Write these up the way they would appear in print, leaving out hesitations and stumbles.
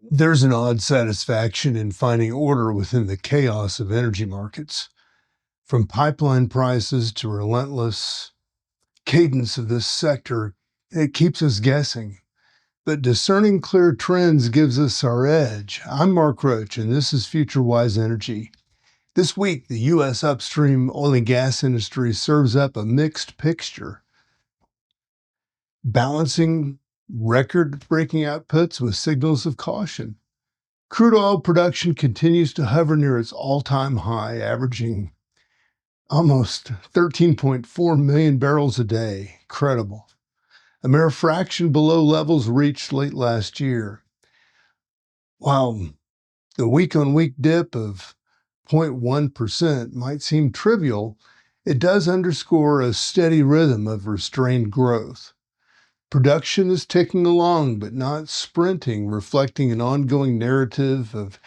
There's an odd satisfaction in finding order within the chaos of energy markets. From pipeline prices to relentless cadence of this sector, it keeps us guessing. But discerning clear trends gives us our edge. I'm Mark Roach, and this is FutureWise Energy. This week, the U.S. upstream oil and gas industry serves up a mixed picture, balancing record-breaking outputs with signals of caution. Crude oil production continues to hover near its all-time high, averaging almost 13.4 million barrels a day. Incredible. A mere fraction below levels reached late last year. While the week-on-week dip of 0.1% might seem trivial, it does underscore a steady rhythm of restrained growth. Production is ticking along, but not sprinting, reflecting an ongoing narrative of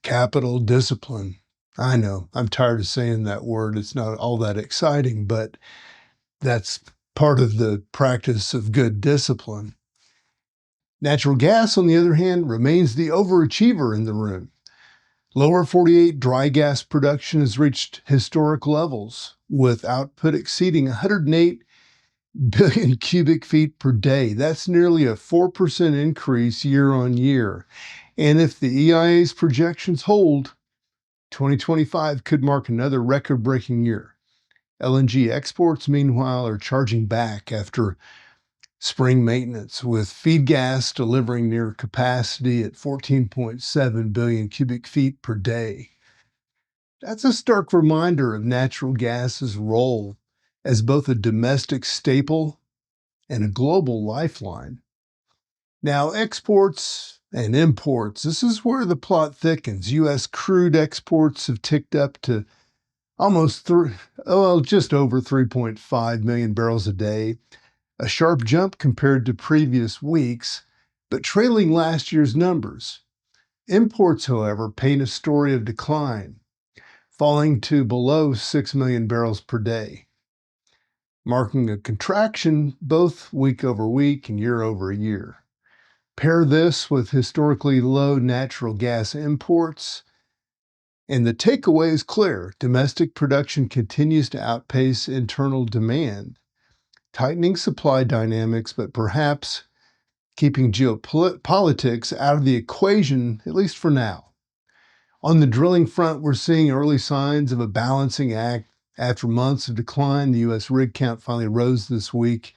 capital discipline. I know, I'm tired of saying that word. It's not all that exciting, but that's part of the practice of good discipline. Natural gas, on the other hand, remains the overachiever in the room. Lower 48 dry gas production has reached historic levels, with output exceeding 108 billion cubic feet per day. That's nearly a 4% increase year on year. And if the EIA's projections hold, 2025 could mark another record-breaking year. LNG exports, meanwhile, are charging back after spring maintenance, with feed gas delivering near capacity at 14.7 billion cubic feet per day. That's a stark reminder of natural gas's role as both a domestic staple and a global lifeline. Now, exports and imports, this is where the plot thickens. U.S. crude exports have ticked up to just over 3.5 million barrels a day, a sharp jump compared to previous weeks, but trailing last year's numbers. Imports, however, paint a story of decline, falling to below 6 million barrels per day, marking a contraction both week over week and year over year. Pair this with historically low natural gas imports, and the takeaway is clear. Domestic production continues to outpace internal demand, tightening supply dynamics, but perhaps keeping geopolitics out of the equation, at least for now. On the drilling front, we're seeing early signs of a balancing act. After months of decline, the U.S. rig count finally rose this week.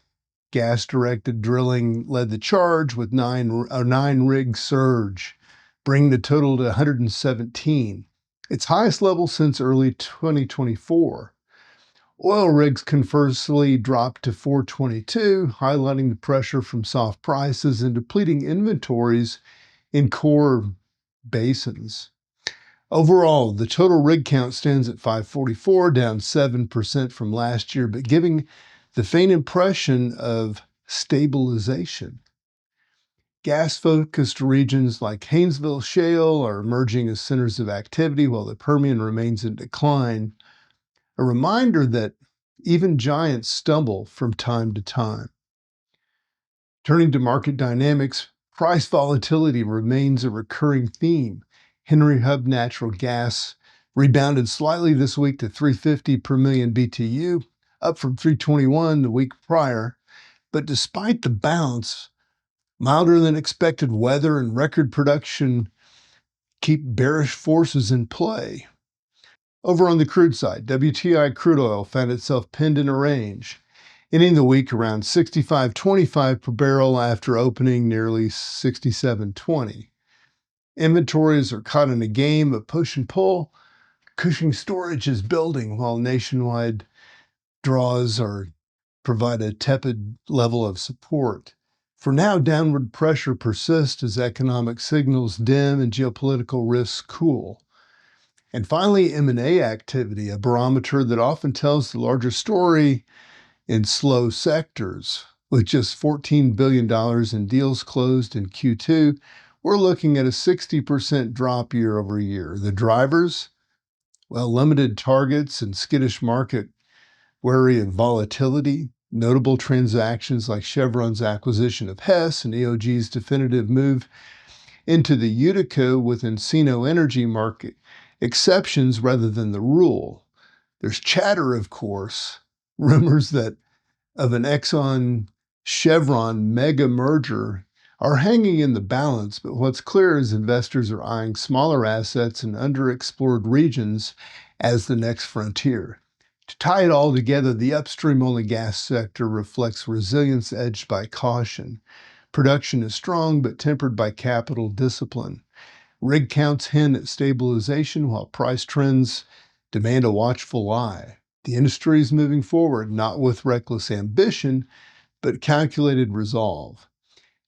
Gas-directed drilling led the charge with a nine-rig surge, bringing the total to 117, its highest level since early 2024. Oil rigs conversely dropped to 422, highlighting the pressure from soft prices and depleting inventories in core basins. Overall, the total rig count stands at 544, down 7% from last year, but giving the faint impression of stabilization. Gas-focused regions like Haynesville Shale are emerging as centers of activity, while the Permian remains in decline, a reminder that even giants stumble from time to time. Turning to market dynamics, price volatility remains a recurring theme. Henry Hub natural gas rebounded slightly this week to $3.50 per million BTU, up from $3.21 the week prior. But despite the bounce, milder than expected weather and record production keep bearish forces in play. Over on the crude side, WTI crude oil found itself pinned in a range, ending the week around 65.25 per barrel after opening nearly 67.20. Inventories are caught in a game of push and pull. Cushing storage is building while nationwide draws provide a tepid level of support. For now, downward pressure persists as economic signals dim and geopolitical risks cool. And finally, M&A activity, a barometer that often tells the larger story in slow sectors. With just $14 billion in deals closed in Q2, we're looking at a 60% drop year over year. The drivers? Well, limited targets and skittish market wary of volatility. Notable transactions like Chevron's acquisition of Hess and EOG's definitive move into the Utica with Encino Energy market exceptions rather than the rule. There's chatter, of course, rumors that of an Exxon Chevron mega merger are hanging in the balance, but what's clear is investors are eyeing smaller assets in underexplored regions as the next frontier. To tie it all together, the upstream oil and gas sector reflects resilience edged by caution. Production is strong but tempered by capital discipline. Rig counts hint at stabilization while price trends demand a watchful eye. The industry is moving forward, not with reckless ambition, but calculated resolve.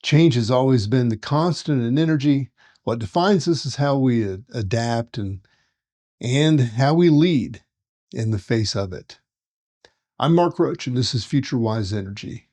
Change has always been the constant in energy. What defines us is how we adapt and how we lead in the face of it. I'm Mark Roach, and this is FutureWise Energy.